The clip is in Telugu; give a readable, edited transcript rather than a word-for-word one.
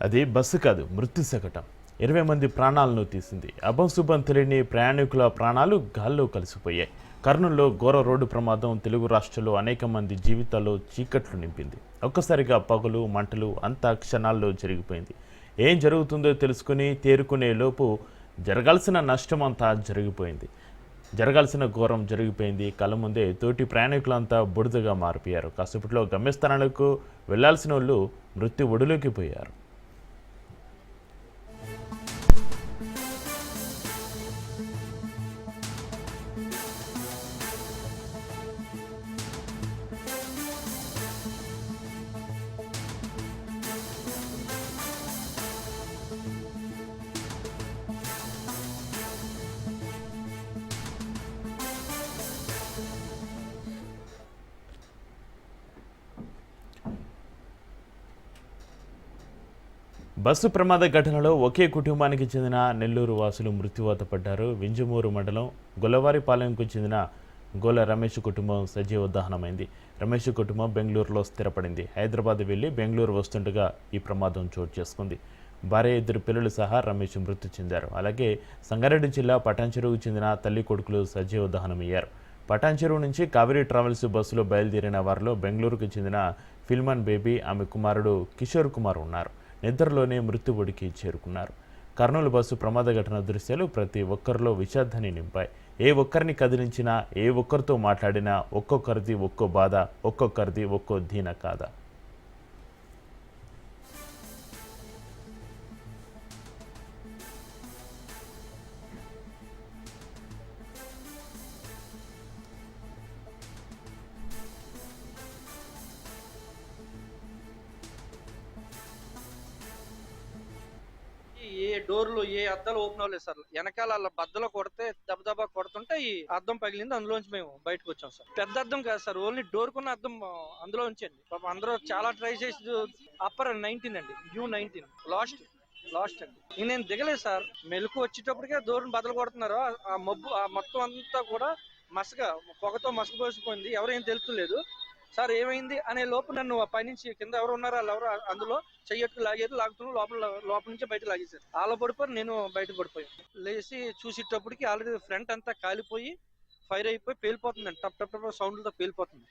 అది బస్సు కాదు, మృత్యు శకటం. 20 మంది ప్రాణాలను తీసింది. అభంశుభం తెలియని ప్రయాణికుల ప్రాణాలు గాల్లో కలిసిపోయాయి. కర్నూలులో ఘోర రోడ్డు ప్రమాదం తెలుగు రాష్ట్రాల్లో అనేక మంది జీవితాల్లో చీకట్లు నింపింది. ఒక్కసారిగా పగులు మంటలు అంతా క్షణాల్లో జరిగిపోయింది. ఏం జరుగుతుందో తెలుసుకుని తేరుకునే లోపు జరగాల్సిన నష్టం అంతా జరిగిపోయింది. జరగాల్సిన ఘోరం జరిగిపోయింది. కళ్ళ ముందే తోటి ప్రయాణికులంతా బురదగా మారిపోయారు. కాసేపట్లో గమ్యస్థానాలకు వెళ్లాల్సిన వాళ్ళు మృత్యు ఒడిలోకి పోయారు. బస్సు ప్రమాద ఘటనలో ఒకే కుటుంబానికి చెందిన నెల్లూరు వాసులు మృత్యువాత పడ్డారు. వింజమూరు మండలం గొల్లవారిపాలెంకు చెందిన గోల రమేష్ కుటుంబం సజీవ దహనమైంది. రమేష్ కుటుంబం బెంగళూరులో స్థిరపడింది. హైదరాబాద్ వెళ్లి బెంగళూరు వస్తుండగా ఈ ప్రమాదం చోటు చేసుకుంది. భార్య, 2 పిల్లలు సహా రమేష్ మృతి చెందారు. అలాగే సంగారెడ్డి జిల్లా పటాన్చెరువుకు చెందిన తల్లి కొడుకులు సజీవ దహనమయ్యారు. పటాన్చెరువు నుంచి కావేరీ ట్రావెల్స్ బస్సులో బయలుదేరిన వారిలో బెంగళూరుకు చెందిన ఫిల్మన్ బేబీ, ఆమె కుమారుడు కిషోర్ కుమార్ ఉన్నారు. నిద్రలోనే మృత్యు ఒడికి చేరుకున్నారు. కర్నూలు బస్సు ప్రమాద ఘటన దృశ్యాలు ప్రతి ఒక్కరిలో విషాదాన్ని నింపాయి. ఏ ఒక్కరిని కదిలించినా, ఏ ఒక్కరితో మాట్లాడినా ఒక్కొక్కరిది ఒక్కో బాధ, ఒక్కొక్కరిది ఒక్కో దీన కాద. ఏ డోర్లు ఏ అద్దాలు ఓపెన్ అవ్వలేదు సార్. వెనకాల అలా బద్దలు కొడితే దబదబా కొడుతుంటే ఈ అద్దం పగిలింది. అందులోంచి మేము బయటకు వచ్చాం సార్. పెద్ద అద్దం కాదు సార్, ఓన్లీ డోర్ కున్న అద్దం అందులో ఉంచండి. పాపం అందరూ చాలా ట్రై చేసి అప్పర్ 19 అండి, U19 లాస్ట్ అండి. నేను దిగలేదు సార్. మెలకు వచ్చేటప్పటికే డోర్ని బద్దలు కొడుతున్నారు. ఆ మబ్బు ఆ మొత్తం అంతా కూడా మసగా పొగతో మసకపోసిపోయింది. ఎవరేం తెలుస్తలేదు సార్. ఏమైంది అనే లోపు నన్ను పైనుంచి కింద ఎవరు ఉన్నారో వాళ్ళు ఎవరు అందులో చెయ్యట్టు లాగుతున్నారు. లోపల నుంచి బయట లాగేశారు. ఆలో పడిపోయి నేను బయట పడిపోయాను. లేచి చూసేటప్పటికి ఆల్రెడీ ఫ్రంట్ అంతా కాలిపోయి ఫైర్ అయిపోయి పేలిపోతుందండి. టప్ టప్ టప్ సౌండ్లతో పేలిపోతుంది.